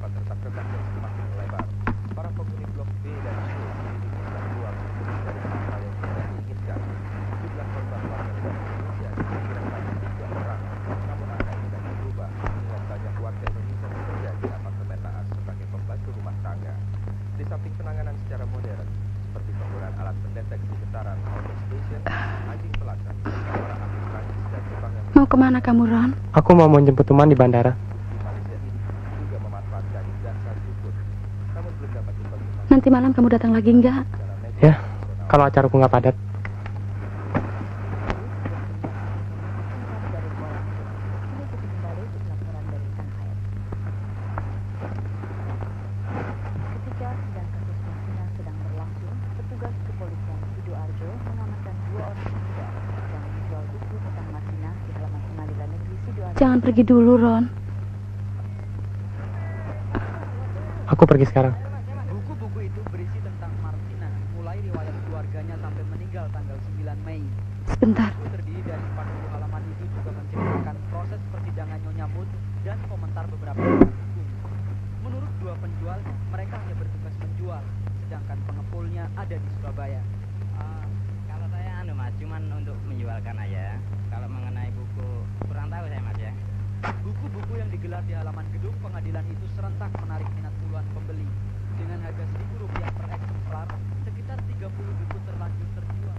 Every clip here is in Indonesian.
dapat retak-retak yang semakin melebar. Para penghuni blok B dan C diminta keluar dari hal yang tidak diinginkan. Jumlah korban warga negara Indonesia diperkirakan 3 orang, namun angka ini dapat berubah mengingat banyak warga Indonesia bekerja di apartemen naas sebagai pembantu rumah tangga. Di samping penanganan secara modern, seperti penggunaan alat pendeteksi getaran auto station, anjing pelacak, para ahli Prancis dan Jepang yang Mau kemana kamu, Ron? Aku mau menjemput teman di bandara. di Malaysia ini juga memanfaatkan jasa dukun. Namun belum dapat dikonfirmasi Nanti malam kamu datang lagi enggak? secara medis Ya, nasional. kalau acaraku nggak padat. Ketika sidang kasus Masina sedang berlangsung, petugas kepolisian Sidoarjo mengamankan 2 orang pemuda yang menjual buku tentang Masina di halaman Pengadilan Negeri Sidoarjo. Jangan pergi dulu, Ron. Aku pergi sekarang. Buku-buku itu berisi tentang Martina, mulai riwayat keluarganya sampai meninggal tanggal 9 Mei. Sebentar. Buku terdiri dari 40 halaman itu juga menceritakan proses persidangan Nyonya Mut dan komentar beberapa pakar hukum. Menurut 2 penjualnya, mereka hanya bertugas menjual, sedangkan pengepulnya ada di Surabaya. Kalau saya mas, cuman untuk menjualkan aja. Kalau mengenai buku kurang tahu saya mas ya. Buku-buku yang digelar di halaman gedung pengadilan itu serentak menarik minat puluhan pembeli. Dengan harga Rp1.000 per eksemplar, sekitar 30 buku terlanjur terjual.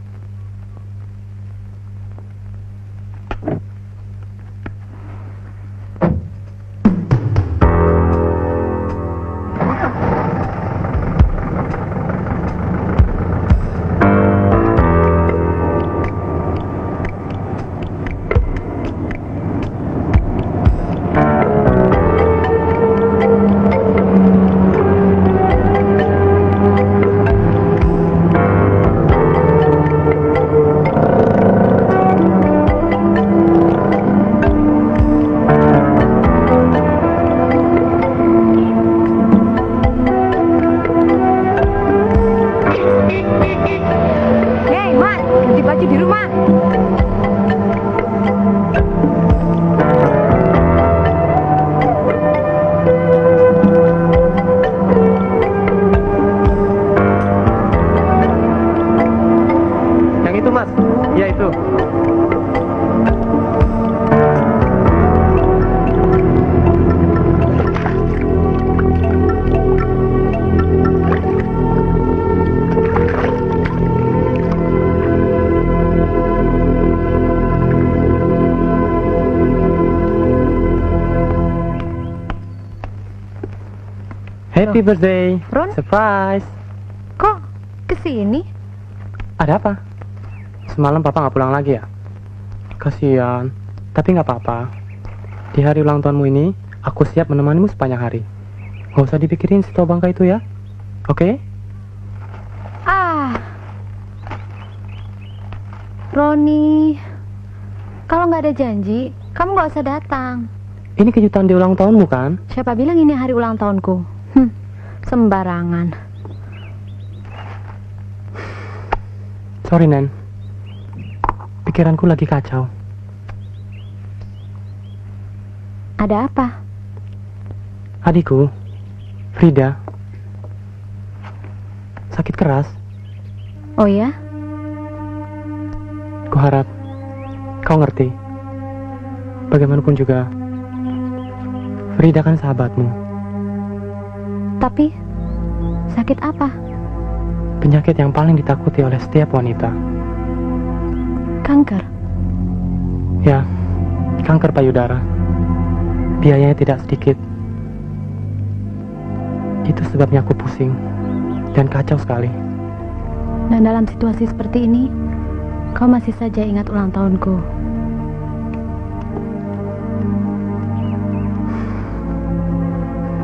Hei, Mas, ganti baju di rumah. Yang itu mas, ya itu. Happy birthday. Ron? Surprise. Kok kesini? Ada apa? Semalam papa nggak pulang lagi ya? Kasihan. Tapi nggak apa-apa. Di hari ulang tahunmu ini, aku siap menemanimu sepanjang hari. Nggak usah dipikirin si tua bangka itu ya. Oke? Ah, Roni, kalau nggak ada janji, kamu nggak usah datang. Ini kejutan di ulang tahunmu kan? Siapa bilang ini hari ulang tahunku? Sembarangan. Sorry, Nen. Pikiranku lagi kacau. Ada apa? Adikku, Frida, sakit keras. Oh ya? Kuharap kau ngerti. Bagaimanapun juga, Frida kan sahabatmu. Tapi, sakit apa? Penyakit yang paling ditakuti oleh setiap wanita. Kanker? Ya, kanker payudara. Biayanya tidak sedikit. Itu sebabnya aku pusing dan kacau sekali. Dan dalam situasi seperti ini, kau masih saja ingat ulang tahunku.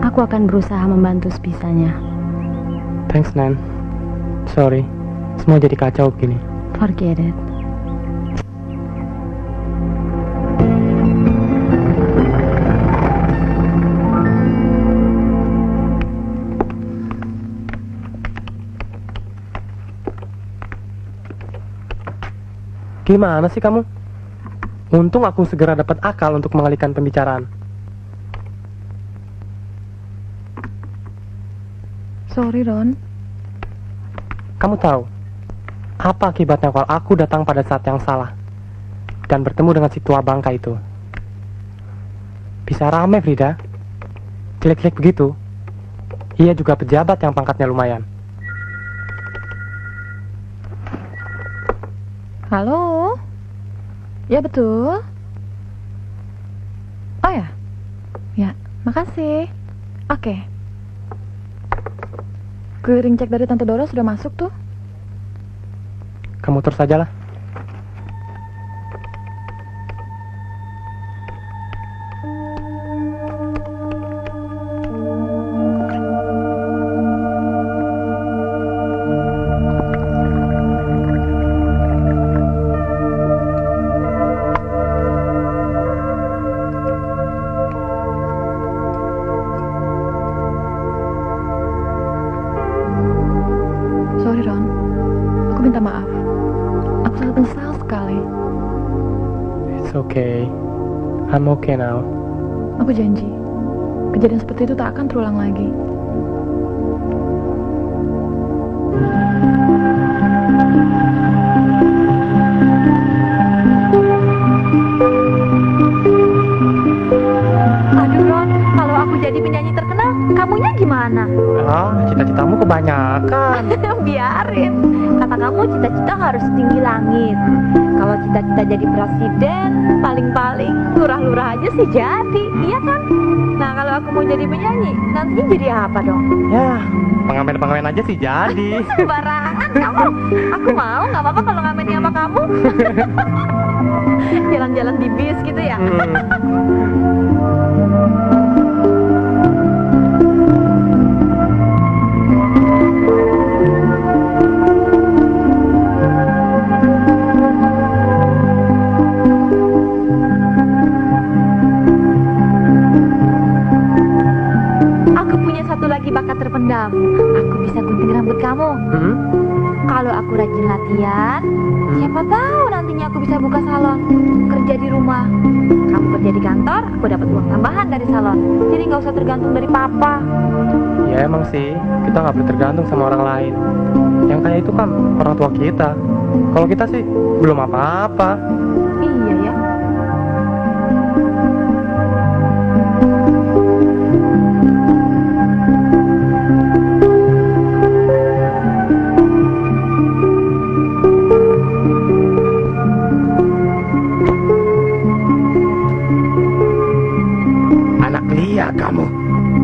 Aku akan berusaha membantu sebisanya. Thanks, Nan. Sorry, semua jadi kacau begini. Forget it. Gimana sih kamu? Untung aku segera dapat akal untuk mengalihkan pembicaraan. Sorry, Ron. Kamu tahu apa akibatnya kalau aku datang pada saat yang salah dan bertemu dengan si tua bangka itu? Bisa rame, Frida. Jelek-jelek begitu. Ia juga pejabat yang pangkatnya lumayan. Halo? Ya, betul. Oh ya? Ya, makasih. Oke. Clearing cek dari Tante Dora sudah masuk tuh. Kamu terus saja lah. Sorry, Ron. Aku minta maaf. Aku sangat menyesal sekali. It's okay. I'm okay now. Aku janji, kejadian seperti itu tak akan terulang lagi. Aduh Ron, kalau aku jadi penyanyi terkenal, kamunya gimana? Ah, cita-citamu kebanyakan. Biarin. Kata kamu cita-cita harus tinggi langit. Kalau cita-cita jadi presiden, paling-paling lurah-lurah aja sih jadi, iya kan? Nah kalau aku mau jadi penyanyi, nantinya jadi apa dong? Ya, pengamen-pengamen aja sih jadi. Sembarangan kamu. Aku mau, nggak apa-apa kalau ngamennya sama kamu. Jalan-jalan di bis gitu ya. Aku punya satu lagi bakat terpendam. Aku bisa gunting rambut kamu. Kalau aku rajin latihan, siapa tahu nantinya aku bisa buka salon, kerja di rumah. Kamu kerja di kantor, aku dapat uang tambahan dari salon. Jadi nggak usah tergantung dari papa. Ya emang sih, kita nggak boleh tergantung sama orang lain. Yang kayak itu kan orang tua kita. Kalau kita sih belum apa-apa. Iya ya. Anak liar kamu.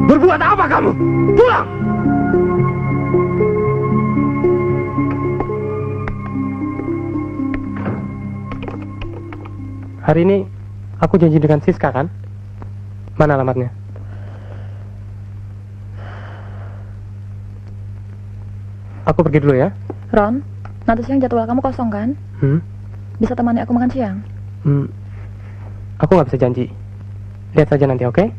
Berbuat apa kamu? Pulang! Hari ini aku janji dengan Siska kan? Mana alamatnya? Aku pergi dulu ya. Ron, nanti siang jadwal kamu kosong kan? Bisa temani aku makan siang? Aku nggak bisa janji. Lihat saja nanti, oke?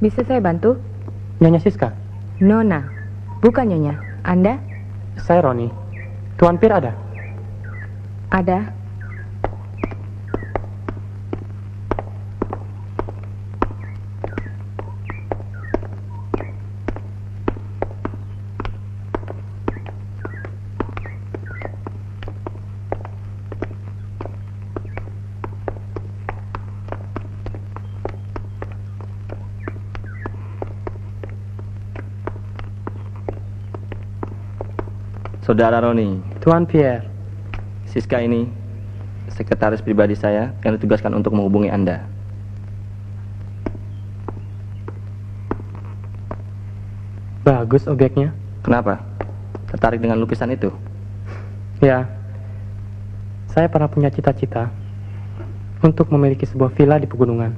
Bisa saya bantu? Nyonya Siska, Nona, bukan Nyonya. Anda? saya Roni. Tuan Pir ada? Ada. Saudara Roni, Tuan Pierre. Siska ini sekretaris pribadi saya yang ditugaskan untuk menghubungi Anda. Bagus objeknya. Kenapa? Tertarik dengan lukisan itu? Ya, saya pernah punya cita-cita untuk memiliki sebuah villa di pegunungan.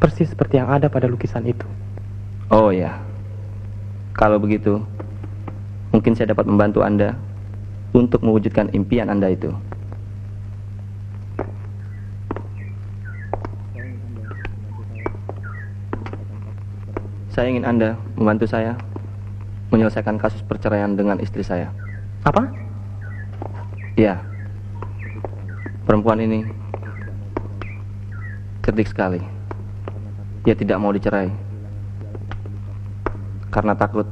Persis seperti yang ada pada lukisan itu. Oh ya, kalau begitu, mungkin saya dapat membantu Anda untuk mewujudkan impian Anda itu. Saya ingin Anda membantu saya menyelesaikan kasus perceraian dengan istri saya. Apa? Ya, perempuan ini cerdik sekali. Dia tidak mau dicerai karena takut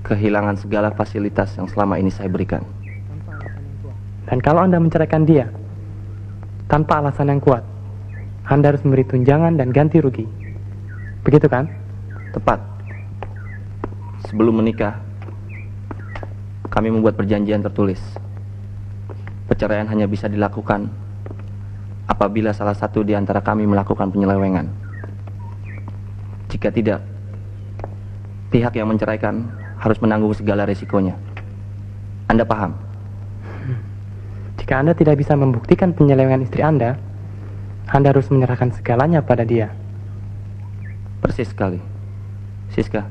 kehilangan segala fasilitas yang selama ini saya berikan. Dan kalau Anda menceraikan dia tanpa alasan yang kuat, Anda harus memberi tunjangan dan ganti rugi. Begitu kan? Tepat. Sebelum menikah, kami membuat perjanjian tertulis. Perceraian hanya bisa dilakukan apabila salah satu di antara kami melakukan penyelewengan. Jika tidak, pihak yang menceraikan harus menanggung segala resikonya. Anda paham? Jika Anda tidak bisa membuktikan penyelewengan istri Anda harus menyerahkan segalanya pada dia. Persis sekali. Siska,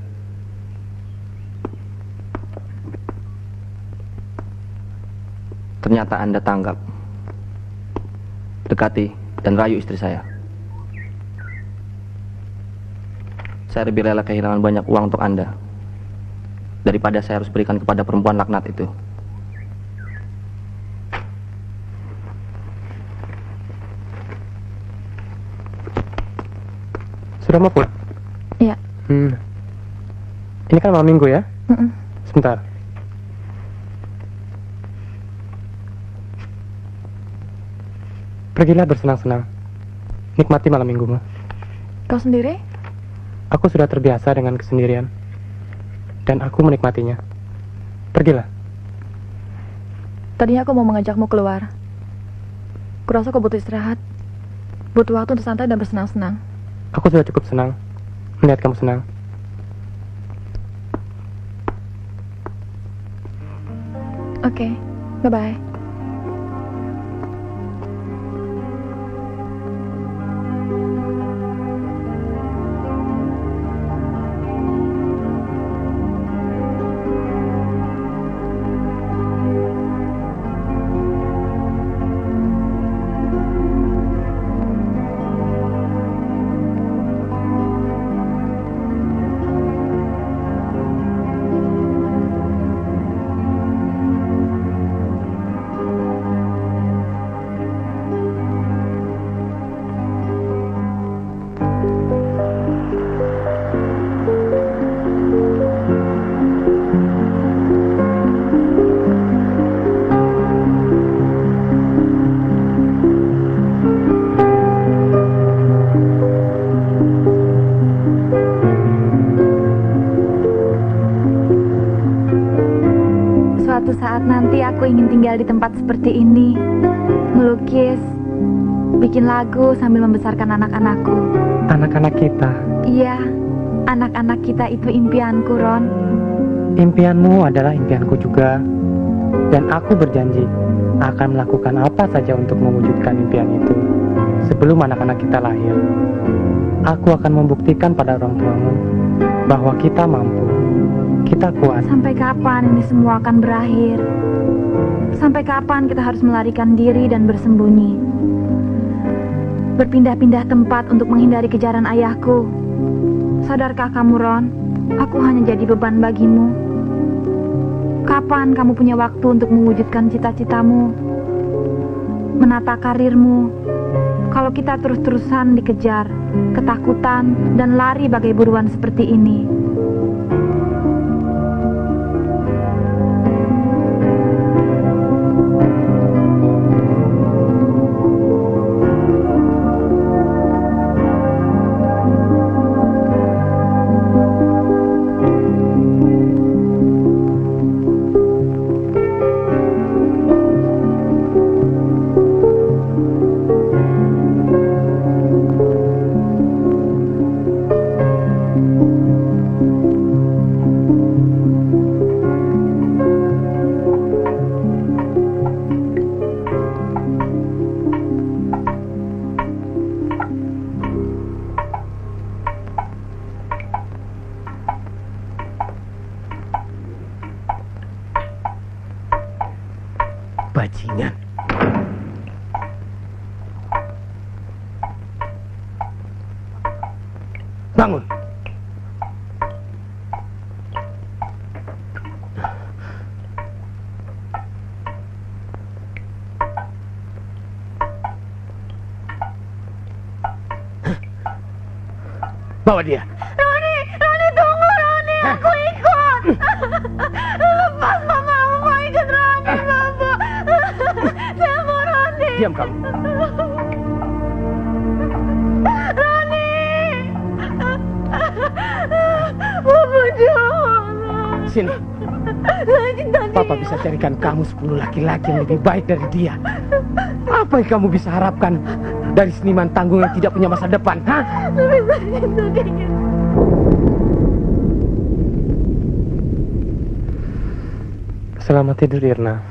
ternyata Anda tanggap, dekati, dan rayu istri saya. Saya lebih rela kehilangan banyak uang untuk Anda daripada saya harus berikan kepada perempuan laknat itu. Sudah mau pulang? Iya. Ini kan malam minggu ya? Sebentar. Pergilah bersenang-senang. Nikmati malam minggumu. Kau sendiri? Aku sudah terbiasa dengan kesendirian. Dan aku menikmatinya. Pergilah. Tadinya aku mau mengajakmu keluar. Kurasa kau butuh istirahat. Butuh waktu untuk santai dan bersenang-senang. Aku sudah cukup senang melihat kamu senang. Oke, bye-bye. Suatu saat nanti aku ingin tinggal di tempat seperti ini, melukis, bikin lagu sambil membesarkan anak-anakku. Anak-anak kita. Iya, anak-anak kita itu impianku, Ron. Impianmu adalah impianku juga. Dan aku berjanji akan melakukan apa saja untuk mewujudkan impian itu sebelum anak-anak kita lahir. Aku akan membuktikan pada orang tuamu bahwa kita mampu, kita kuat. Sampai kapan ini semua akan berakhir? Sampai kapan kita harus melarikan diri dan bersembunyi? Berpindah-pindah tempat untuk menghindari kejaran ayahku. Sadarkah kamu, Ron? Aku hanya jadi beban bagimu. Kapan kamu punya waktu untuk mewujudkan cita-citamu? Menata karirmu? Kalau kita terus-terusan dikejar, ketakutan, dan lari bagai buruan seperti ini. bajingan. Bangun. Bawa dia. Roni tunggu Roni, aku ikut. Lepas mama, aku mau ikut Roni, Bapak. Saya mau Roni. Diam kamu. Roni. Bapak jangan. Sini. Papa bisa carikan kamu 10 laki-laki yang lebih baik dari dia. Apa yang kamu bisa harapkan dari seniman tanggung yang tidak punya masa depan, ha? Selamat tidur, Irna.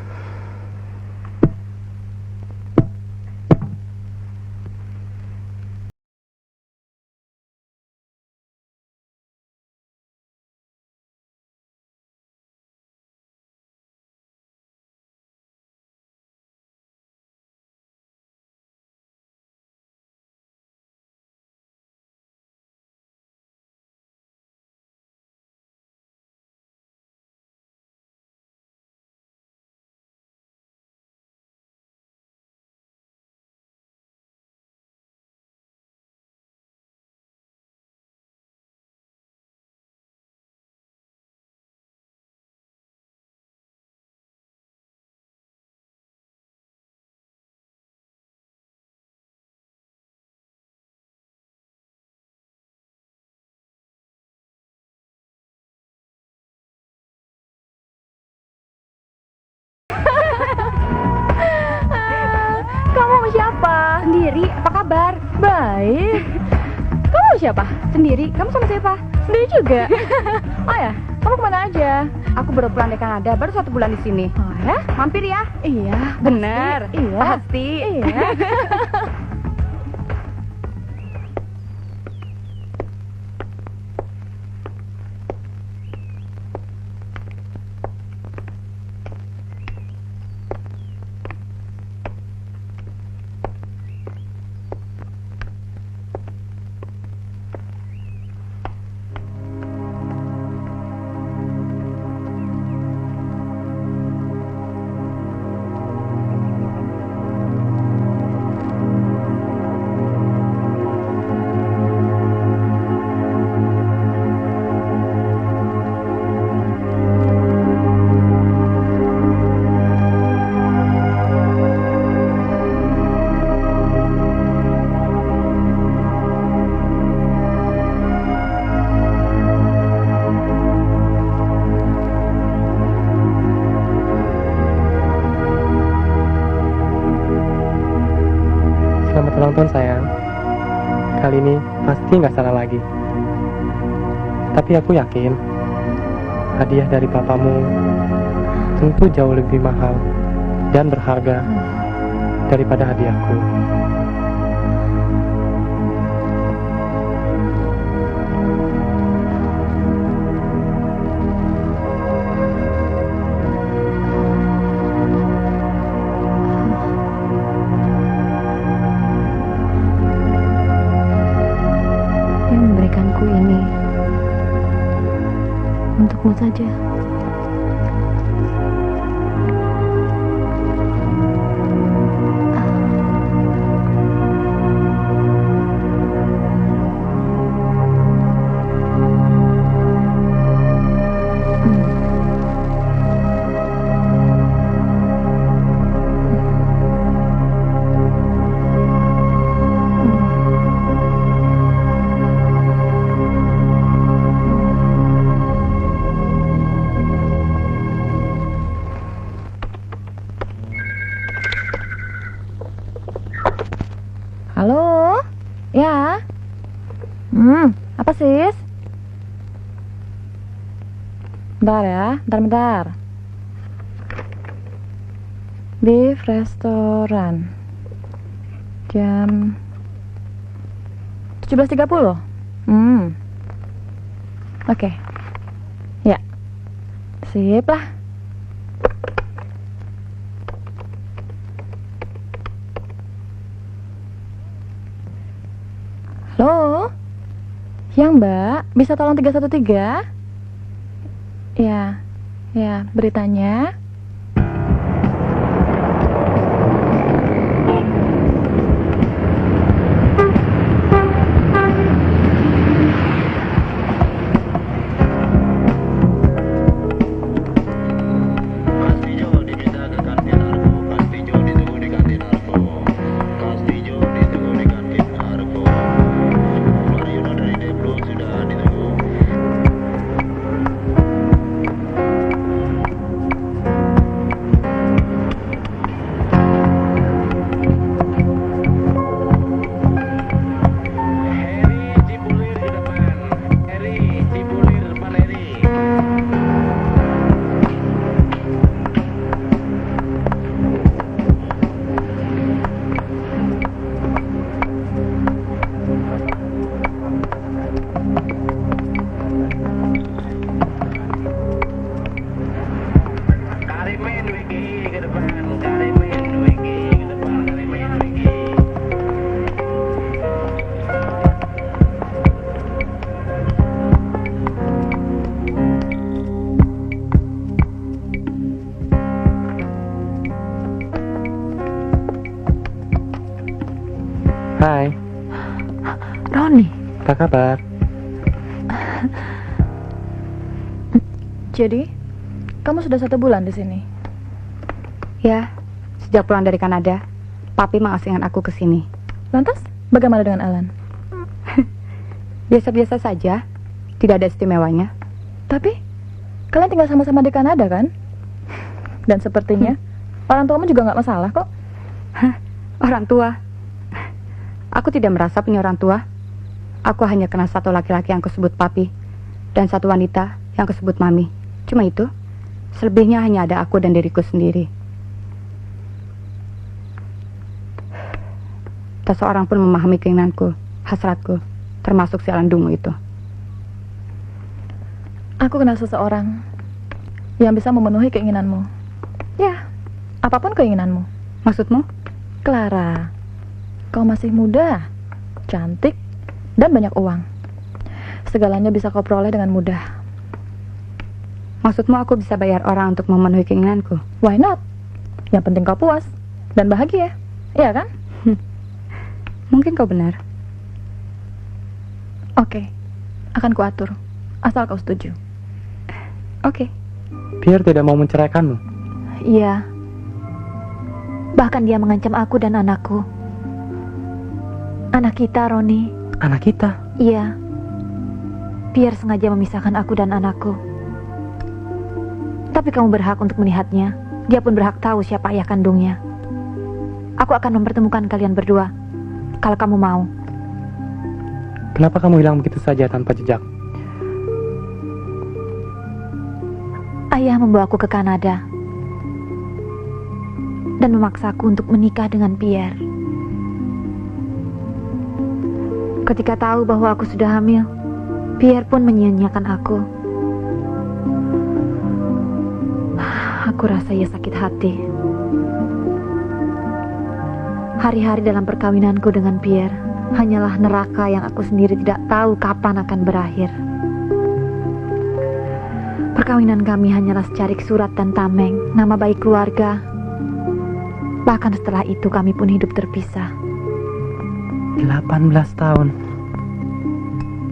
Kamu sama siapa? Sendiri. Apa kabar? Baik. Kamu siapa? Sendiri. Kamu sama siapa? Sendiri juga. Oh ya, kamu kemana aja? Aku baru pulang dari Kanada, baru 1 bulan di sini. Oh ya? Mampir ya? Iya. Benar. Iya. Pasti. Iya. Selamat ulang tahun, sayang. Kali ini pasti nggak salah lagi. Tapi aku yakin hadiah dari papamu tentu jauh lebih mahal dan berharga daripada hadiahku. Dia memberikanku ini untukmu saja. Halo? Ya? Apa sis? Bentar ya, bentar. Beef restoran. Jam 17.30. Oke. Ya. Sip lah. Halo? Ya Mbak, bisa tolong 313? Ya, beritanya. Hai, Roni, apa kabar? jadi kamu sudah 1 bulan di sini? Ya, sejak pulang dari Kanada, Papi mengasingkan aku ke sini. Lantas, bagaimana dengan Alan? Biasa-biasa saja, tidak ada istimewanya. Tapi, kalian tinggal sama-sama di Kanada kan? Dan sepertinya, orang tuamu juga nggak masalah kok. Orang tua? Aku tidak merasa punya orang tua. Aku hanya kenal 1 laki-laki yang kusebut Papi, dan 1 wanita yang kusebut Mami. Cuma itu. Selebihnya hanya ada aku dan diriku sendiri. Tak seorang pun memahami keinginanku, hasratku, termasuk si Alan Dungu itu. Aku kenal seseorang yang bisa memenuhi keinginanmu. Ya, apapun keinginanmu. Maksudmu? Clara, kau masih muda, cantik, dan banyak uang. Segalanya bisa kau peroleh dengan mudah. Maksudmu aku bisa bayar orang untuk memenuhi keinginanku? Why not? Yang penting kau puas dan bahagia, iya kan? Mungkin kau benar. Oke, akan kuatur, asal kau setuju. Oke. Pierre tidak mau menceraikanmu. Iya. Bahkan dia mengancam aku dan anakku. Anak kita, Roni. Anak kita? Iya. Pierre sengaja memisahkan aku dan anakku. Tapi kamu berhak untuk melihatnya. Dia pun berhak tahu siapa ayah kandungnya. Aku akan mempertemukan kalian berdua, kalau kamu mau. Kenapa kamu hilang begitu saja tanpa jejak? Ayah membawaku ke Kanada dan memaksaku untuk menikah dengan Pierre. Ketika tahu bahwa aku sudah hamil, Pierre pun menyia-nyiakan aku. Aku rasa ia sakit hati. Hari-hari dalam perkawinanku dengan Pierre hanyalah neraka yang aku sendiri tidak tahu kapan akan berakhir. Perkawinan kami hanyalah secarik surat dan tameng, nama baik keluarga. Bahkan setelah itu kami pun hidup terpisah. 18 tahun.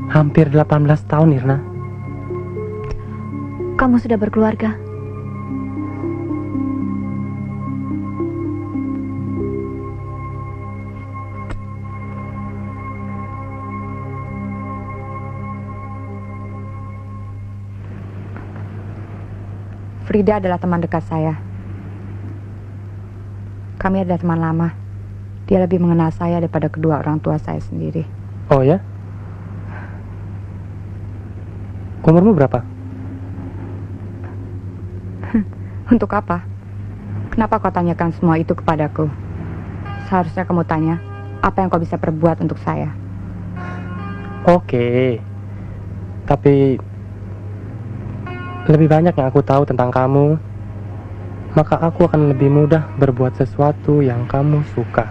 Hampir 18 tahun, Irna. Kamu sudah berkeluarga? Frida adalah teman dekat saya. Kami adalah teman lama. Dia lebih mengenal saya daripada kedua orang tua saya sendiri. Oh ya? Umurmu berapa? Untuk apa? Kenapa kau tanyakan semua itu kepadaku? Seharusnya kamu tanya, apa yang kau bisa perbuat untuk saya? Oke. Tapi lebih banyak yang aku tahu tentang kamu, maka aku akan lebih mudah berbuat sesuatu yang kamu suka.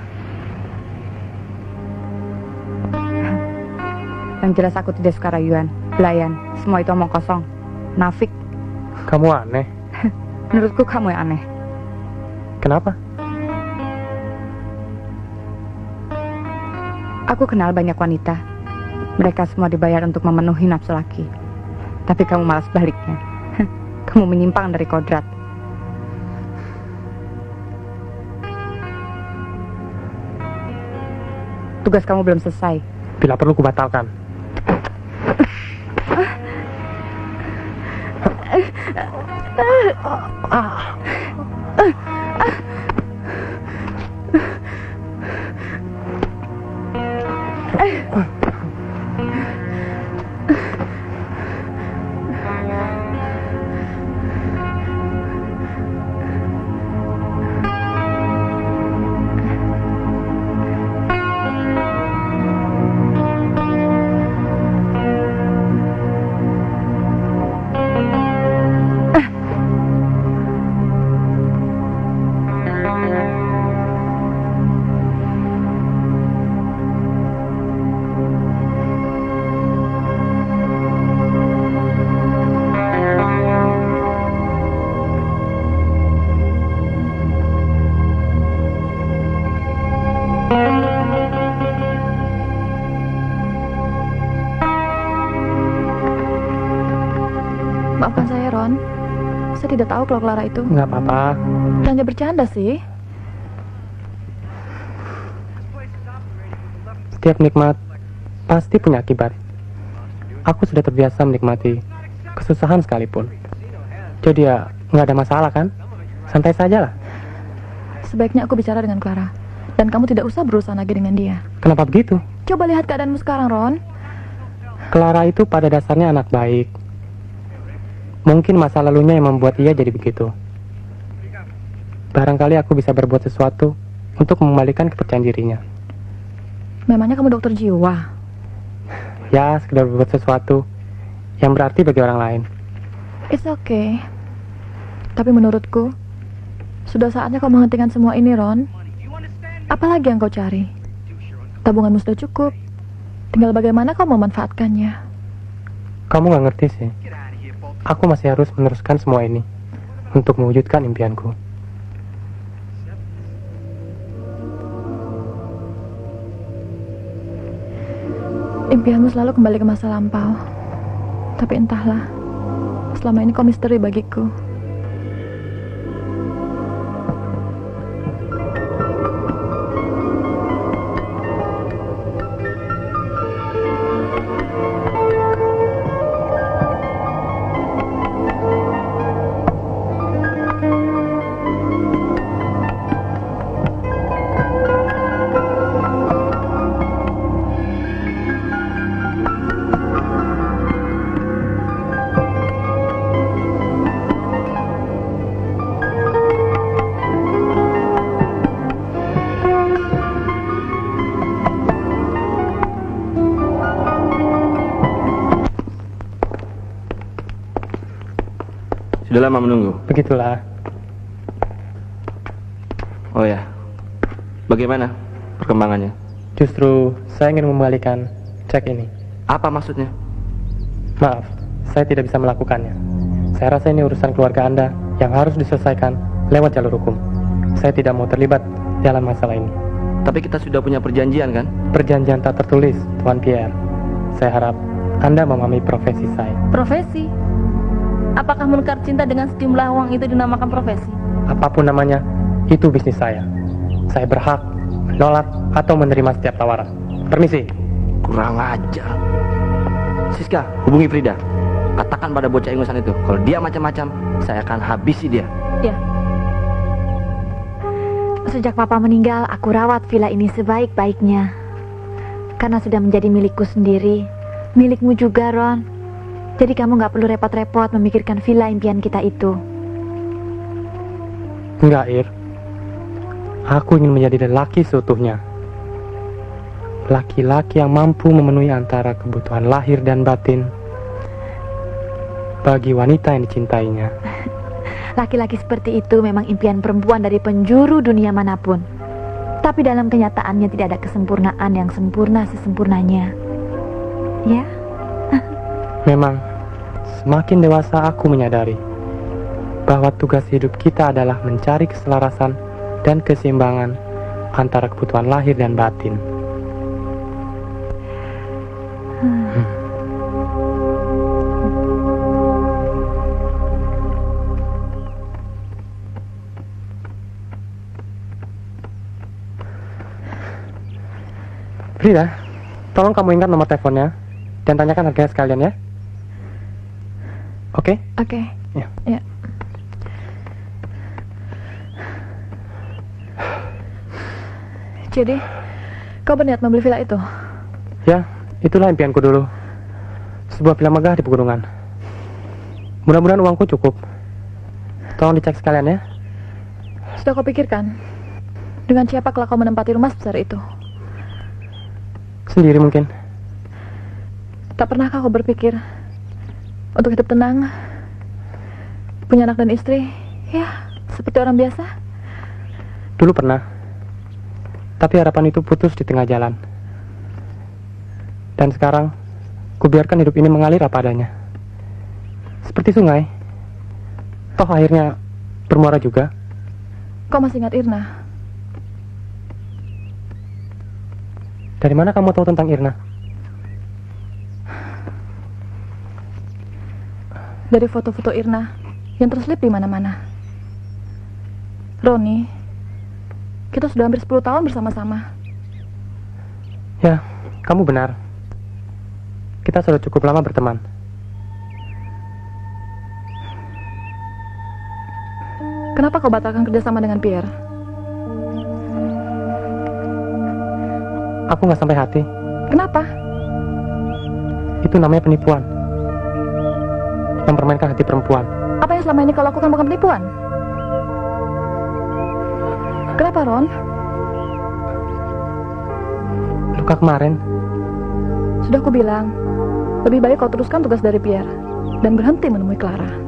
Yang jelas aku tidak suka rayuan, belayan. Semua itu omong kosong. Nafik. Kamu aneh. Menurutku kamu yang aneh. Kenapa? Aku kenal banyak wanita. Mereka semua dibayar untuk memenuhi nafsu laki. Tapi kamu malah sebaliknya. Kamu menyimpang dari kodrat. Tugas kamu belum selesai. Bila perlu kubatalkan. Maafkan saya, Ron. Saya tidak tahu kalau Clara itu. Nggak apa-apa. Hanya bercanda sih. Setiap nikmat pasti punya akibat. Aku sudah terbiasa menikmati kesusahan sekalipun. Jadi ya nggak ada masalah kan? Santai saja lah. Sebaiknya aku bicara dengan Clara. Dan kamu tidak usah berurusan lagi dengan dia. Kenapa begitu? Coba lihat keadaanmu sekarang, Ron. Clara itu pada dasarnya anak baik. Mungkin masa lalunya yang membuat ia jadi begitu. Barangkali aku bisa berbuat sesuatu untuk mengembalikan kepercayaan dirinya. Memangnya kamu dokter jiwa? Ya, sekedar berbuat sesuatu yang berarti bagi orang lain. It's okay. Tapi menurutku, sudah saatnya kau menghentikan semua ini, Ron. Apalagi yang kau cari? Tabunganmu sudah cukup. Tinggal bagaimana kau memanfaatkannya. Kamu gak ngerti sih. Aku masih harus meneruskan semua ini untuk mewujudkan impianku. Impianmu selalu kembali ke masa lampau. Tapi entahlah, selama ini kau misteri bagiku. Sudah lama menunggu. Begitulah. Oh ya, bagaimana perkembangannya? Justru saya ingin mengembalikan cek ini. Apa maksudnya? Maaf, saya tidak bisa melakukannya. Saya rasa ini urusan keluarga Anda yang harus diselesaikan lewat jalur hukum. Saya tidak mau terlibat dalam masalah ini. Tapi kita sudah punya perjanjian kan? Perjanjian tak tertulis, Tuan Pierre. Saya harap Anda memahami profesi saya. Profesi? Apakah menukar cinta dengan sejumlah uang itu dinamakan profesi? Apapun namanya, itu bisnis saya. Saya berhak menolak atau menerima setiap tawaran. Permisi. Kurang ajar. Siska, hubungi Frida. Katakan pada bocah ingusan itu, kalau dia macam-macam, saya akan habisi dia. Ya. Sejak Papa meninggal, aku rawat villa ini sebaik-baiknya. Karena sudah menjadi milikku sendiri. Milikmu juga, Ron. Jadi kamu gak perlu repot-repot memikirkan villa impian kita itu. Enggak, Ir. Aku ingin menjadi lelaki seutuhnya. Laki-laki yang mampu memenuhi antara kebutuhan lahir dan batin bagi wanita yang dicintainya. Laki-laki seperti itu memang impian perempuan dari penjuru dunia manapun. Tapi dalam kenyataannya tidak ada kesempurnaan yang sempurna sesempurnanya. Ya, Memang, semakin dewasa aku menyadari bahwa tugas hidup kita adalah mencari keselarasan dan keseimbangan antara kebutuhan lahir dan batin. Frida, tolong kamu ingat nomor teleponnya dan tanyakan harganya sekalian ya. Oke? oke. Ya. Ya. Jadi, kau berniat membeli villa itu? Ya, itulah impianku dulu. Sebuah villa megah di pegunungan. Mudah-mudahan uangku cukup. Tolong dicek sekalian ya. Sudah kau pikirkan? Dengan siapa kelak kau menempati rumah sebesar itu? Sendiri mungkin. Tak pernahkah kau berpikir untuk hidup tenang, punya anak dan istri, ya seperti orang biasa? Dulu pernah. Tapi harapan itu putus di tengah jalan. Dan sekarang, kubiarkan hidup ini mengalir apa adanya. Seperti sungai. Toh akhirnya bermuara juga. Kau masih ingat Irna? Dari mana kamu tahu tentang Irna? Dari foto-foto Irna yang terselip di mana-mana. Roni, kita sudah hampir 10 tahun bersama-sama. Ya, kamu benar. Kita sudah cukup lama berteman. Kenapa kau batalkan kerjasama dengan Pierre? Aku nggak sampai hati. Kenapa? Itu namanya penipuan. Mempermainkan hati perempuan. Apa yang selama ini kau lakukan bukan penipuan? Kenapa, Ron? Luka kemarin. Sudah aku bilang, lebih baik kau teruskan tugas dari Pierre dan berhenti menemui Clara.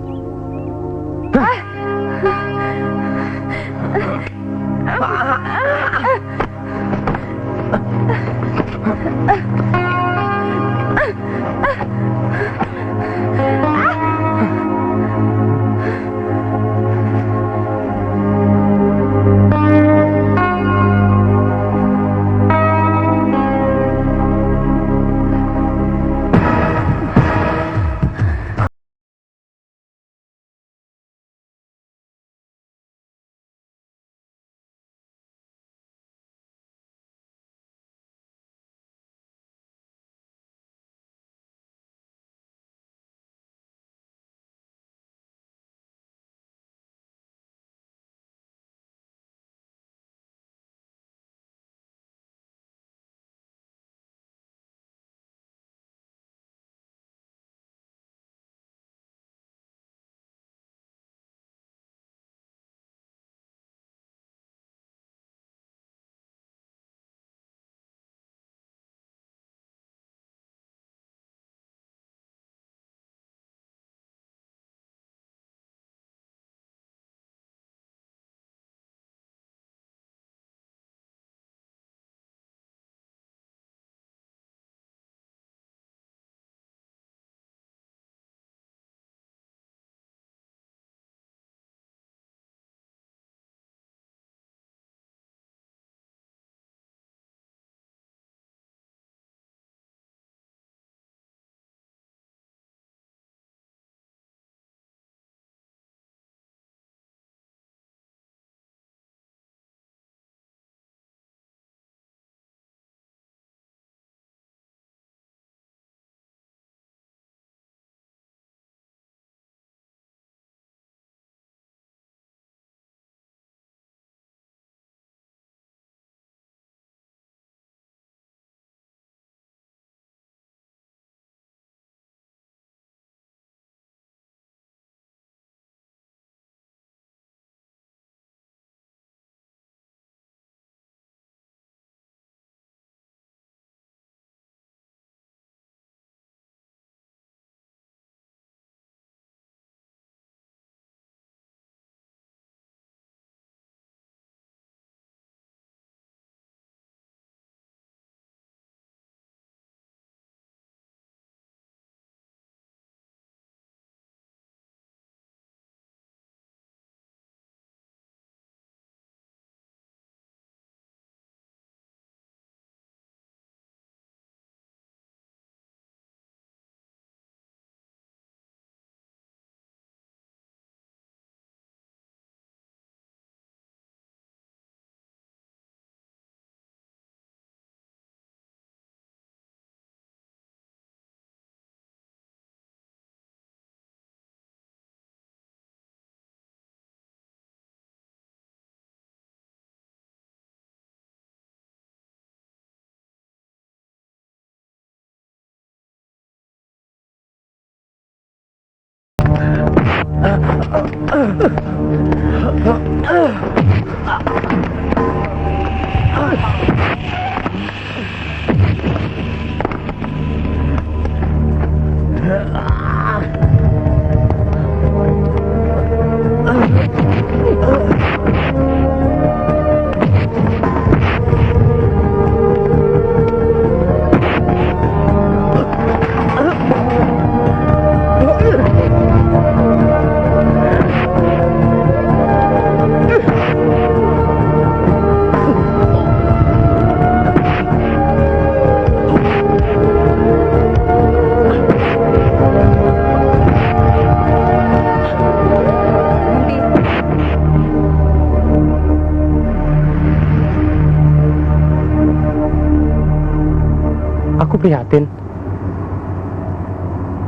Aku prihatin.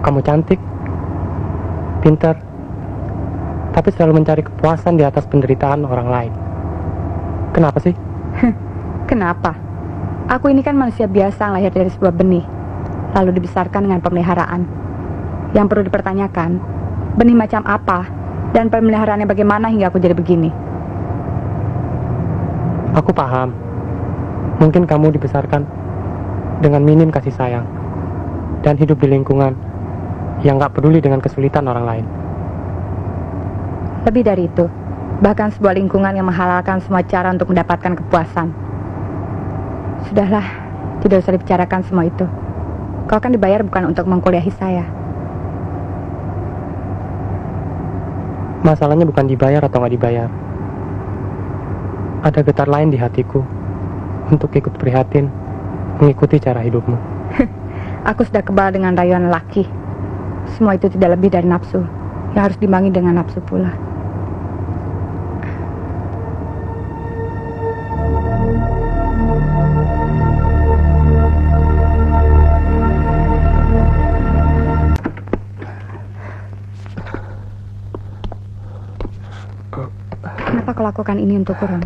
Kamu cantik, pintar, tapi selalu mencari kepuasan di atas penderitaan orang lain. Kenapa sih? Kenapa? Aku ini kan manusia biasa yang lahir dari sebuah benih, lalu dibesarkan dengan pemeliharaan. Yang perlu dipertanyakan, benih macam apa dan pemeliharaannya bagaimana hingga aku jadi begini? Aku paham. Mungkin kamu dibesarkan dengan minim kasih sayang dan hidup di lingkungan yang gak peduli dengan kesulitan orang lain. Lebih dari itu, bahkan sebuah lingkungan yang menghalalkan semua cara untuk mendapatkan kepuasan. Sudahlah, tidak usah dibicarakan semua itu. Kau kan dibayar bukan untuk mengkuliahi saya. Masalahnya bukan dibayar atau gak dibayar. Ada getar lain di hatiku untuk ikut prihatin mengikuti cara hidupmu. Aku sudah kebal dengan rayuan lelaki. Semua itu tidak lebih dari nafsu yang harus diimbangi dengan nafsu pula. Kenapa kau lakukan ini untuk Ron?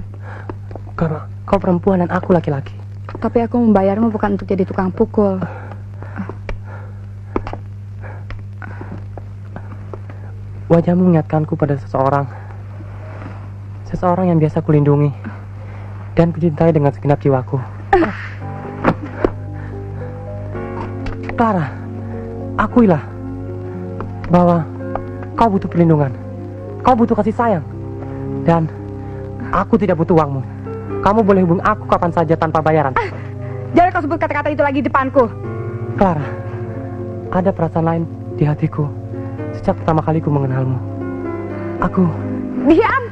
Karena kau perempuan dan aku laki-laki. Tapi aku membayarmu bukan untuk jadi tukang pukul. Wajahmu mengingatkanku pada seseorang. Seseorang yang biasa kulindungi dan kucintai dengan segenap jiwaku. Clara, akuilah bahwa kau butuh perlindungan. Kau butuh kasih sayang. Dan aku tidak butuh uangmu. Kamu boleh hubungi aku kapan saja tanpa bayaran. Jangan kau sebut kata-kata itu lagi di depanku. Clara, ada perasaan lain di hatiku sejak pertama kali ku mengenalmu. Aku... Diam!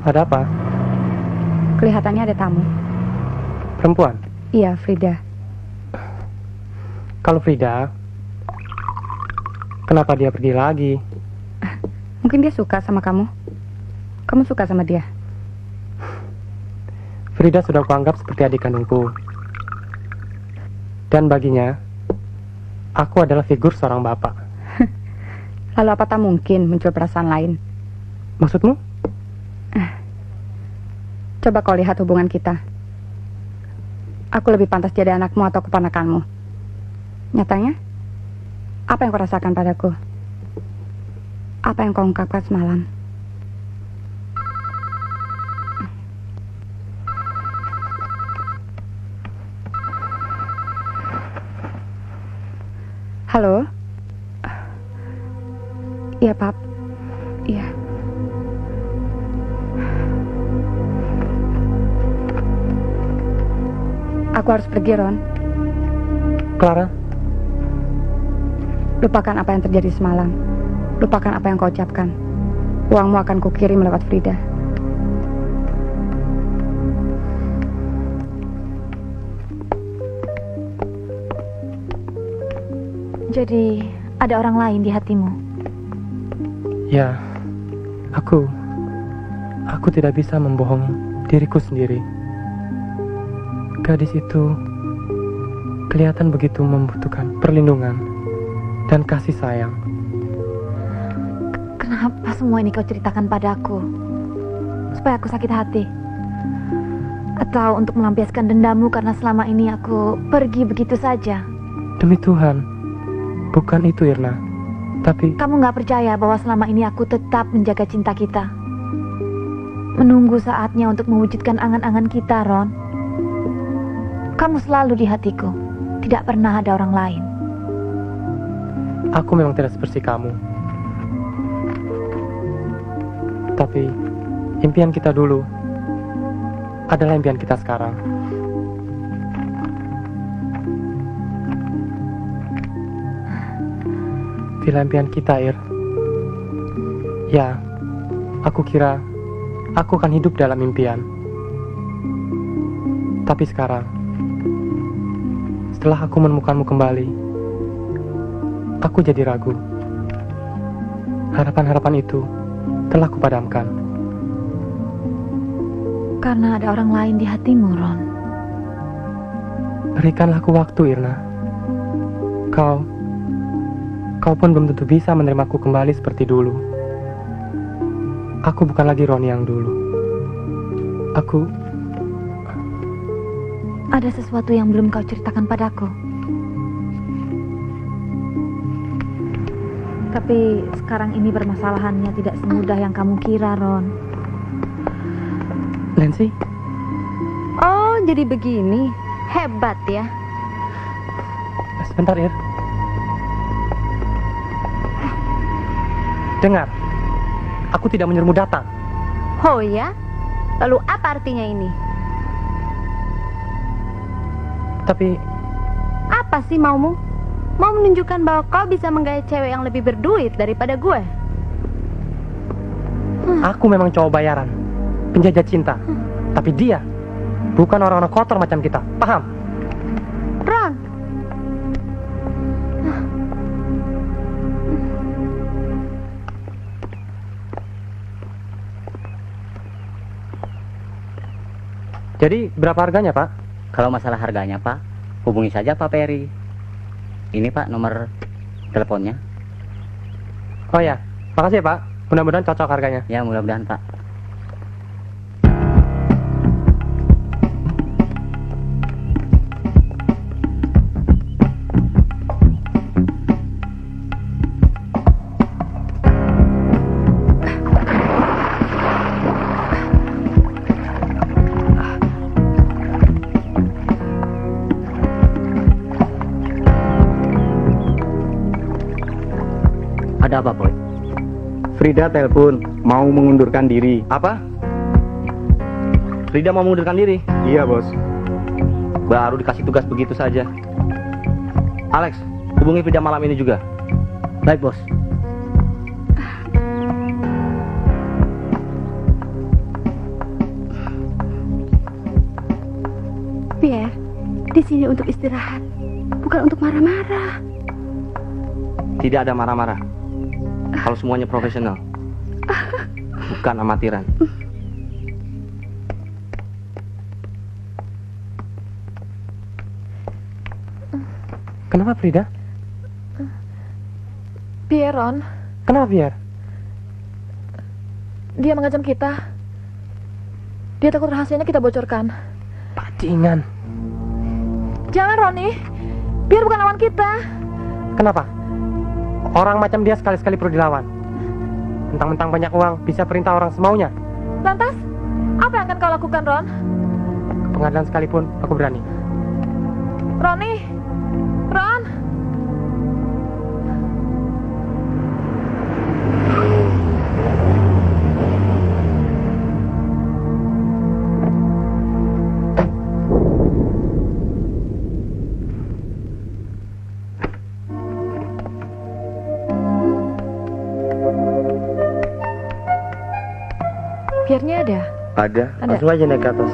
Ada apa? Kelihatannya ada tamu. Perempuan? Iya, Frida. Kalau Frida, kenapa dia pergi lagi? Mungkin dia suka sama kamu. Kamu suka sama dia. Frida sudah kuanggap seperti adik kandungku. Dan baginya, aku adalah figur seorang bapak. Lalu apa tak mungkin muncul perasaan lain? Maksudmu? Coba kau lihat hubungan kita. Aku lebih pantas jadi anakmu atau keponakanmu. Nyatanya, apa yang kau rasakan padaku? Apa yang kau ungkapkan semalam? Halo? Iya, Pap. Iya. Aku harus pergi, Ron. Clara? Lupakan apa yang terjadi semalam. Lupakan apa yang kau ucapkan. Uangmu akan kukirim lewat Frida. Jadi, ada orang lain di hatimu? Ya, aku tidak bisa membohongi diriku sendiri. Gadis itu kelihatan begitu membutuhkan perlindungan dan kasih sayang. Kenapa semua ini kau ceritakan padaku? Supaya aku sakit hati? Atau untuk melampiaskan dendammu karena selama ini aku pergi begitu saja? Demi Tuhan, bukan itu, Irna. Tapi kamu gak percaya bahwa selama ini aku tetap menjaga cinta kita? Menunggu saatnya untuk mewujudkan angan-angan kita, Ron. Kamu selalu di hatiku. Tidak pernah ada orang lain. aku memang tidak seperti kamu. Tapi impian kita dulu adalah impian kita sekarang. Bila impian kita, Ir. Ya, aku kira aku akan hidup dalam impian. Tapi sekarang, setelah aku menemukanmu kembali, aku jadi ragu. Harapan-harapan itu telah kupadamkan. Karena ada orang lain di hatimu, Ron. Berikanlah aku waktu, Irna. Kau pun belum tentu bisa menerimaku kembali seperti dulu. Aku bukan lagi Ron yang dulu. Ada sesuatu yang belum kau ceritakan padaku. Tapi sekarang ini permasalahannya tidak semudah yang kamu kira, Ron. Nancy? Oh, jadi begini. Hebat ya. Sebentar, Ir. Dengar, aku tidak menyuruhmu datang. Oh ya? Lalu apa artinya ini? Tapi Apa sih maumu? Mau menunjukkan bahwa kau bisa menggait cewek yang lebih berduit daripada gue? aku memang cowok bayaran, penjajah cinta. Tapi dia bukan orang-orang kotor macam kita, paham? Ron. Jadi berapa harganya, Pak? Kalau masalah harganya, Pak, hubungi saja Pak Peri. Ini Pak nomor teleponnya. Oh ya, makasih ya, Pak. Mudah-mudahan cocok harganya. Ya, mudah-mudahan Pak. Ada apa, Boy? Frida telepon, mau mengundurkan diri. Apa? Frida mau mengundurkan diri? Iya, Bos. Baru dikasih tugas begitu saja. Alex, hubungi Frida malam ini juga. Baik, Bos. di sini untuk istirahat, bukan untuk marah-marah. Tidak ada marah-marah. Kalau semuanya profesional, bukan amatiran. Kenapa Frida? Pierre, Ron. Kenapa Pierre? Dia mengancam kita. Dia takut rahasianya kita bocorkan. Bajingan. Jangan, Roni. Pierre bukan lawan kita. Kenapa? Orang macam dia sekali-sekali perlu dilawan. Mentang-mentang banyak uang, bisa perintah orang semaunya. Lantas, apa yang akan kau lakukan, Ron? Ke pengadilan sekalipun, aku berani. Roni. Ron. Pierre-nya ada? Ada. Langsung aja naik ke atas.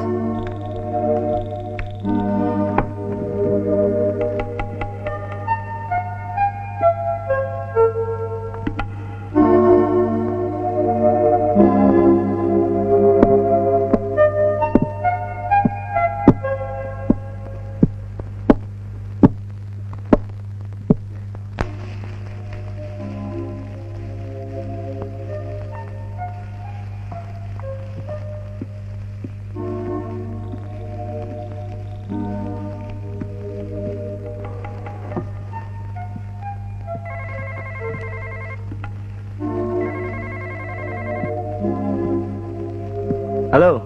Halo.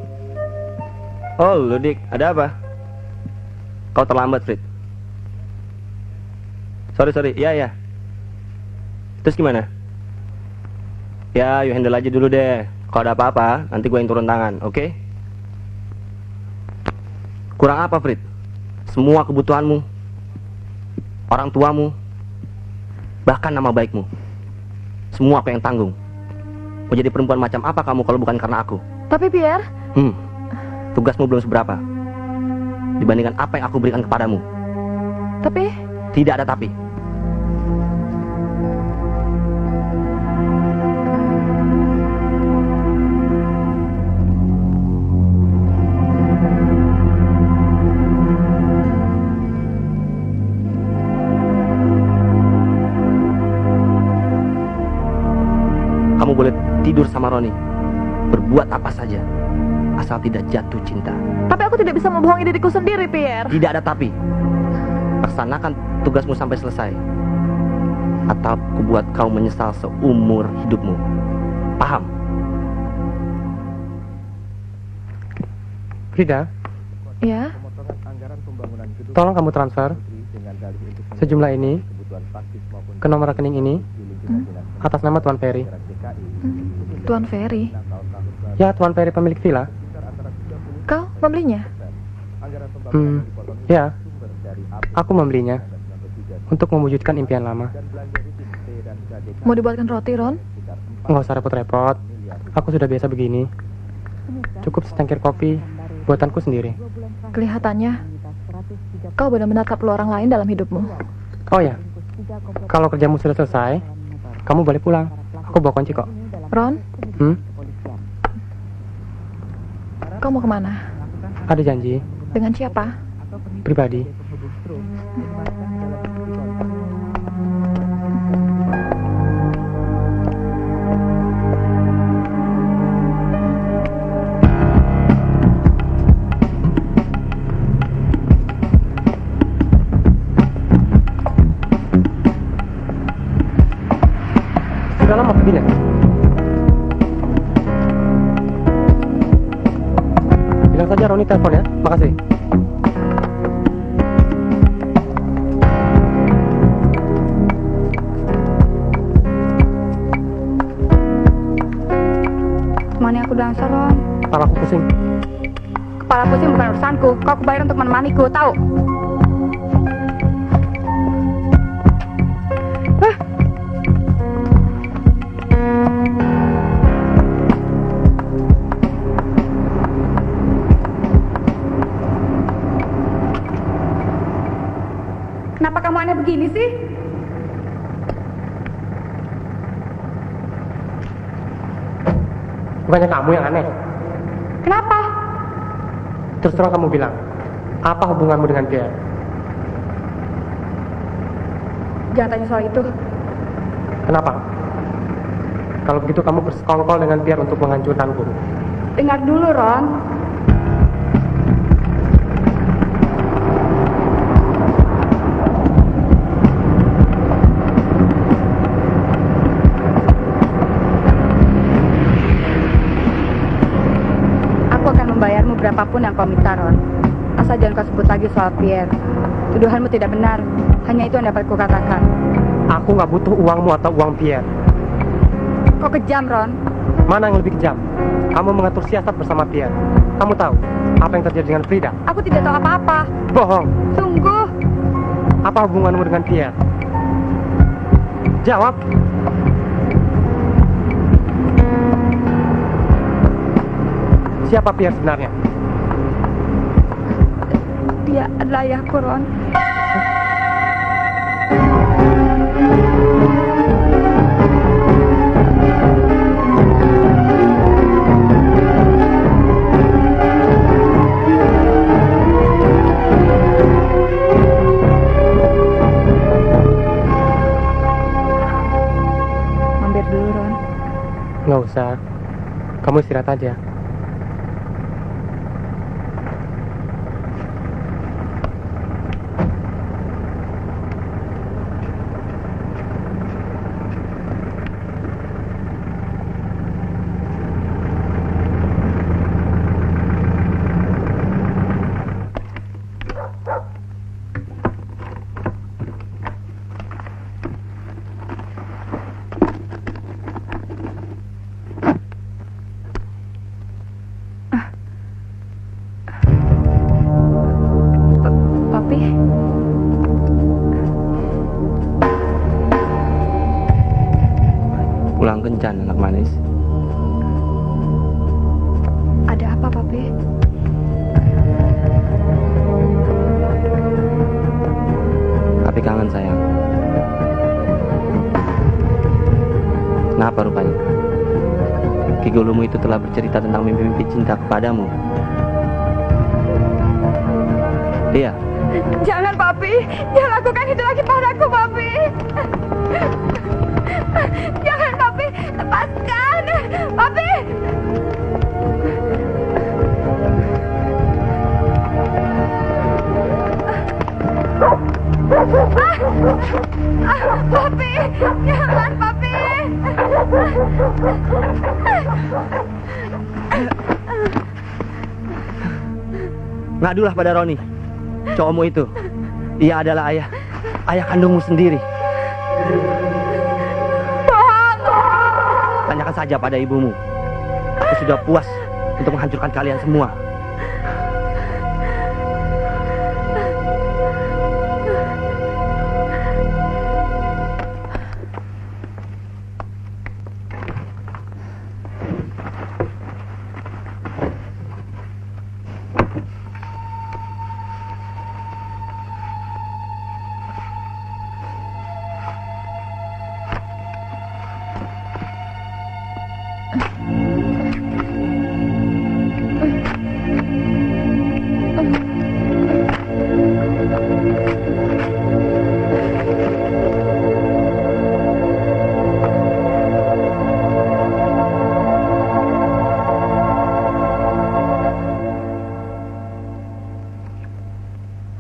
Oh, Ludik, ada apa? Kau terlambat, Frit. Sorry. Ya. Terus gimana? Ya, you handle aja dulu deh. Kalau ada apa-apa, nanti gue yang turun tangan, oke? Kurang apa, Frit? Semua kebutuhanmu, orang tuamu, bahkan nama baikmu, semua aku yang tanggung. Mau jadi perempuan macam apa kamu kalau bukan karena aku? Tapi Pierre... Tugasmu belum seberapa dibandingkan apa yang aku berikan kepadamu. Tapi... Tidak ada tapi. Kamu boleh tidur sama Roni, berbuat apa saja, asal tidak jatuh cinta. Tapi aku tidak bisa membohongi diriku sendiri, Pierre. Tidak ada tapi. Laksanakan tugasmu sampai selesai, atau aku buat kau menyesal seumur hidupmu. Paham? Frida, Ya? tolong kamu transfer sejumlah ini ke nomor rekening ini atas nama Tuan Ferry. Tuan Ferry. Ya, Tuan Ferry pemilik villa. Kau membelinya? Ya, aku membelinya untuk mewujudkan impian lama. Mau dibuatkan roti, Ron? Nggak usah repot-repot. Aku sudah biasa begini. Cukup secangkir kopi buatanku sendiri. Kelihatannya kau benar-benar tak perlu orang lain dalam hidupmu. Oh ya, kalau kerjamu sudah selesai, kamu boleh pulang. Aku bawa kunci kok. Ron, kau mau kemana? Ada janji Dengan siapa? pribadi. Sudah lama perginya? Bilang saja Roni telepon ya. Makasih. Temani aku dansa, Ron. Kepala aku pusing. Kepala pusing bukan urusanku. Kau aku bayar untuk menemaniku, tahu? Bukannya kamu yang aneh. Kenapa? Terus terang kamu bilang, apa hubunganmu dengan Pierre? Jangan tanya soal itu. Kenapa? Kalau begitu kamu bersekongkol dengan Pierre untuk menghancurkanku. Dengar dulu, Ron. Aku akan membayarmu berapapun yang kau minta, Ron. Asal jangan kau sebut lagi soal Pierre. Tuduhanmu tidak benar. Hanya itu yang dapat kukatakan. Aku nggak butuh uangmu atau uang Pierre. Kau kejam, Ron. Mana yang lebih kejam? Kamu mengatur siasat bersama Pierre. Kamu tahu apa yang terjadi dengan Frida? Aku tidak tahu apa-apa. Bohong. Sungguh. Apa hubunganmu dengan Pierre? Jawab. Siapa Pierre sebenarnya? Dia adalah ayahku, Ron. Mampir dulu, Ron. Nggak usah. Kamu istirahat aja. Papi, Pulang kencan, anak manis. ada apa, Papi? Tapi kangen sayang. Kenapa rupanya? Ki Gulumu itu telah bercerita tentang mimpi-mimpi cinta kepadamu. Iya. Jangan, Papi. Jangan lakukan itu lagi padaku, Papi. Jangan, Papi. Lepaskan. Papi. Papi. Jangan, Papi. Ngadulah pada Roni. Cowokmu itu. Dia adalah ayah kandungmu sendiri. Tanyakan saja pada ibumu. Aku sudah puas untuk menghancurkan kalian semua.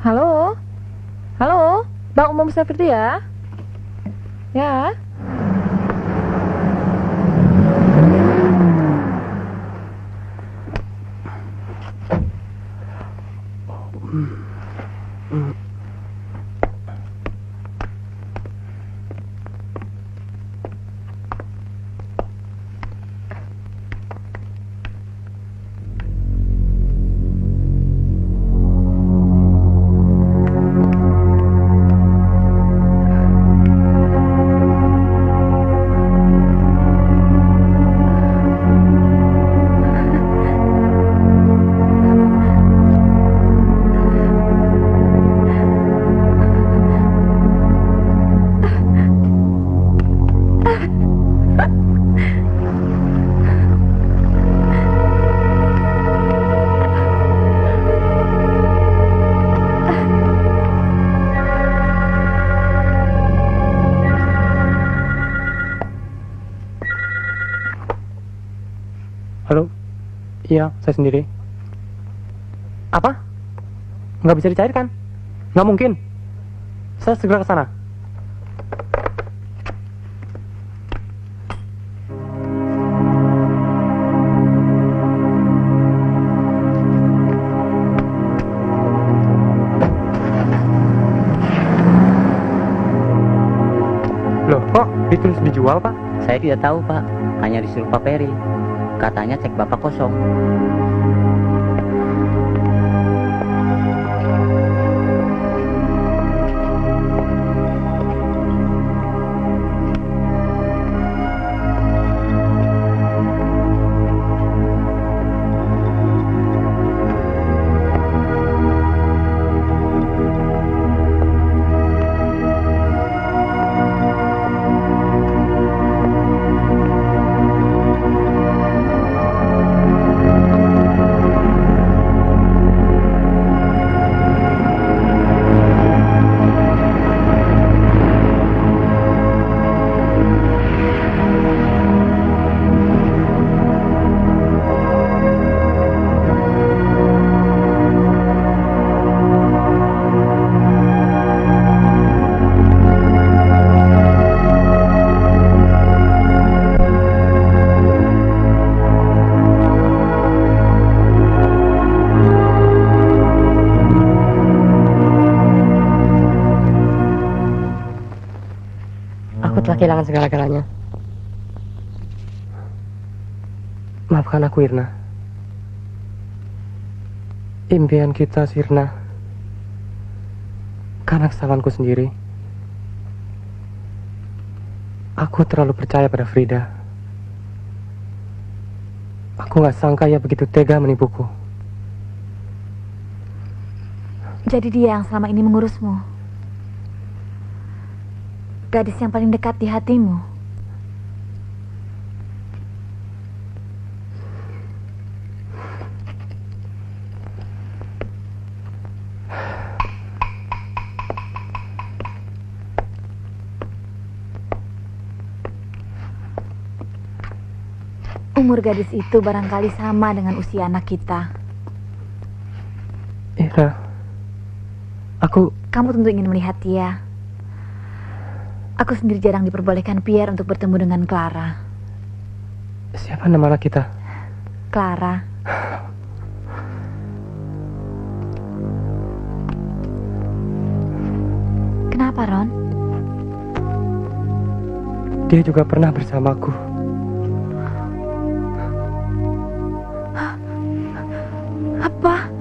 Halo? Halo? Bang Umum Safirdi ya? Ya? Halo? Iya, saya sendiri. Apa? Nggak bisa dicairkan? Nggak mungkin. Saya segera ke sana. Loh, kok ditulis dijual, Pak? Saya tidak tahu, Pak. Hanya disuruh Pak Peri. Katanya cek Bapak kosong. Telah kehilangan segala-galanya. Maafkan aku, Irna. Impian kita, Sirna. Karena kesalahanku sendiri. Aku terlalu percaya pada Frida. Aku gak sangka ia begitu tega menipuku. Jadi dia yang selama ini mengurusmu. Gadis yang paling dekat di hatimu. Umur gadis itu barangkali sama dengan usia anak kita. Ira, Kamu tentu ingin melihat dia. Aku sendiri jarang diperbolehkan Pierre untuk bertemu dengan Clara. Siapa nama anak kita? Clara. Kenapa, Ron? Dia juga pernah bersamaku. Apa?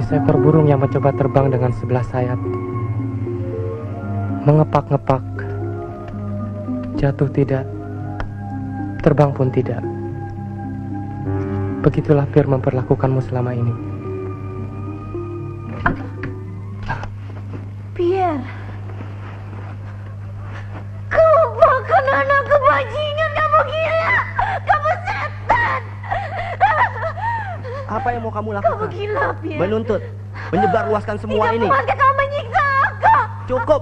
Seekor burung yang mencoba terbang dengan sebelah sayap, mengepak-ngepak, jatuh tidak, terbang pun tidak. Begitulah Pierre memperlakukanmu selama ini. Pierre, kamu bahkan anak kebajingan, kamu gila, kamu setan. Apa yang mau kamu lakukan? Kamu gila, Pierre. Menuntut, menyebarluaskan semua ini. Tidak, kamu menyiksa aku. Cukup.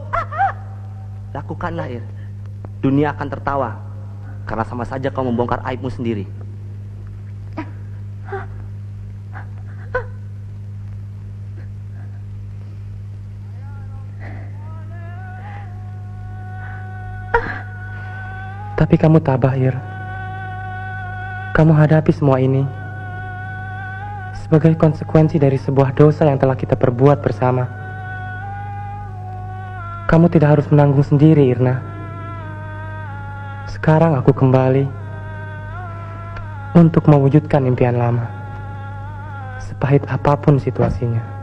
Lakukanlah, Ir. Dunia akan tertawa karena sama saja kau membongkar aibmu sendiri. Tapi kamu tabah, Ir. Kamu hadapi semua ini sebagai konsekuensi dari sebuah dosa yang telah kita perbuat bersama. Kamu tidak harus menanggung sendiri, Irna. Sekarang aku kembali untuk mewujudkan impian lama, sepahit apapun situasinya.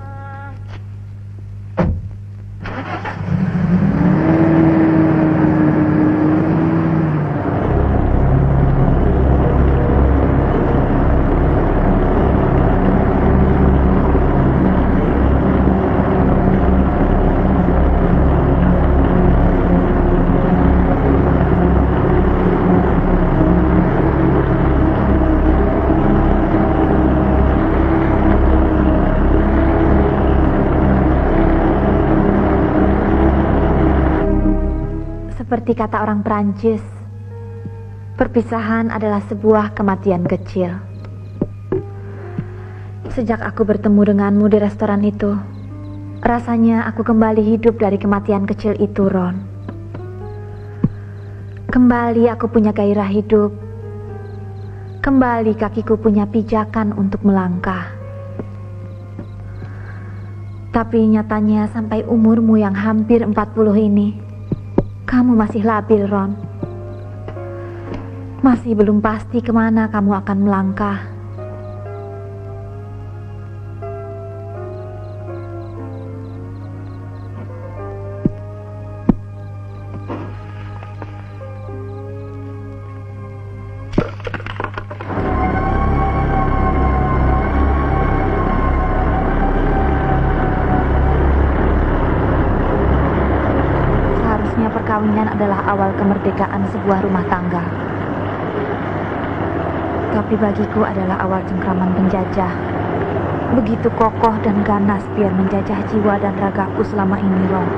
Seperti kata orang Perancis, perpisahan adalah sebuah kematian kecil. Sejak aku bertemu denganmu di restoran itu, rasanya aku kembali hidup dari kematian kecil itu, Ron. Kembali aku punya gairah hidup. Kembali kakiku punya pijakan untuk melangkah. Tapi nyatanya sampai umurmu yang hampir 40 ini, kamu masih labil, Ron. Masih belum pasti kemana kamu akan melangkah. Perkawinan adalah awal kemerdekaan sebuah rumah tangga. Tapi bagiku adalah awal cengkraman penjajah. Begitu kokoh dan ganas biar menjajah jiwa dan ragaku selama ini, Ron.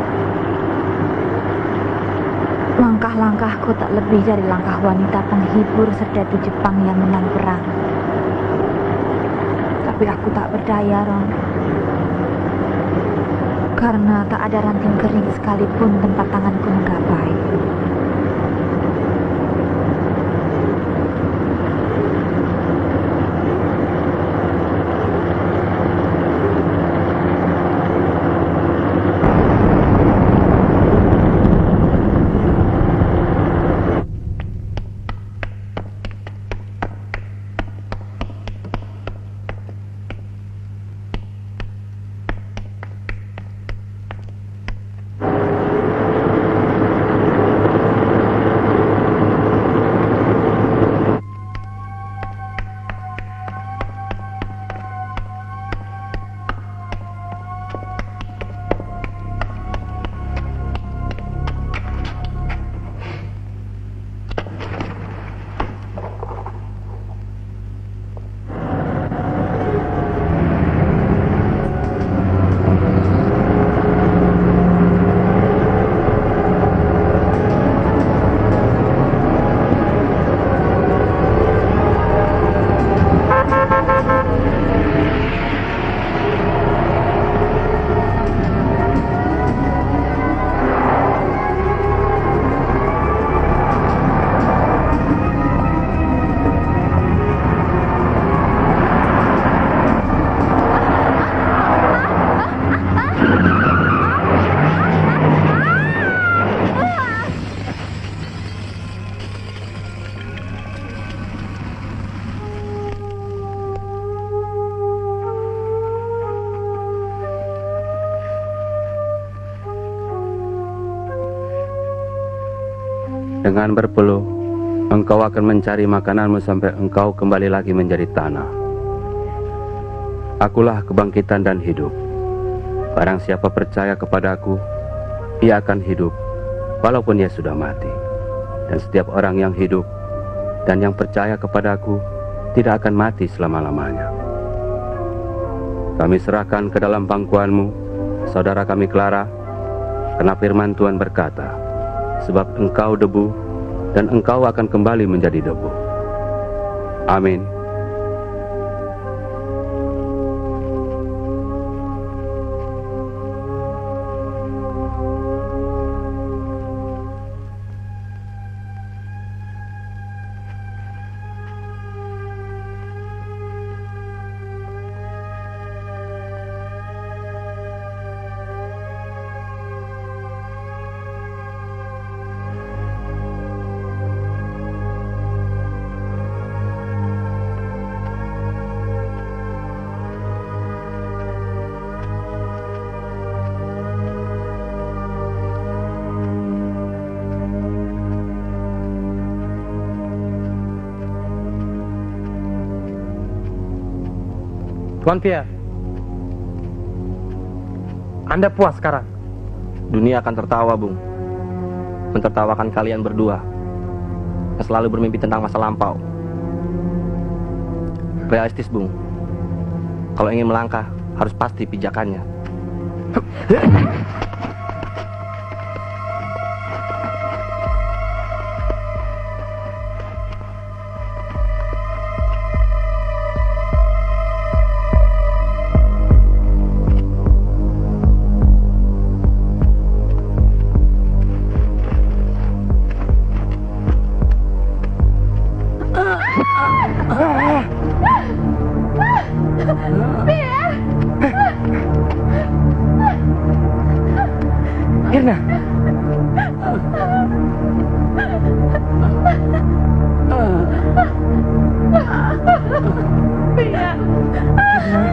Langkah-langkahku tak lebih dari langkah wanita penghibur serdadu Jepang yang menang perang. Tapi aku tak berdaya, Ron. Karena tak ada ranting kering sekalipun tempat tanganku menggapai. Dengan berpeluh, engkau akan mencari makananmu sampai engkau kembali lagi menjadi tanah. Akulah kebangkitan dan hidup. Barang siapa percaya kepadaku, ia akan hidup, walaupun ia sudah mati. Dan setiap orang yang hidup dan yang percaya kepadaku tidak akan mati selama-lamanya. Kami serahkan ke dalam pangkuanmu, saudara kami Clara, karena firman Tuhan berkata, sebab engkau debu, dan engkau akan kembali menjadi debu. Amin. Tuan Pierre, Anda puas sekarang? Dunia akan tertawa, Bung. Mentertawakan kalian berdua yang selalu bermimpi tentang masa lampau. Realistis, Bung. Kalau ingin melangkah, harus pasti pijakannya. nak.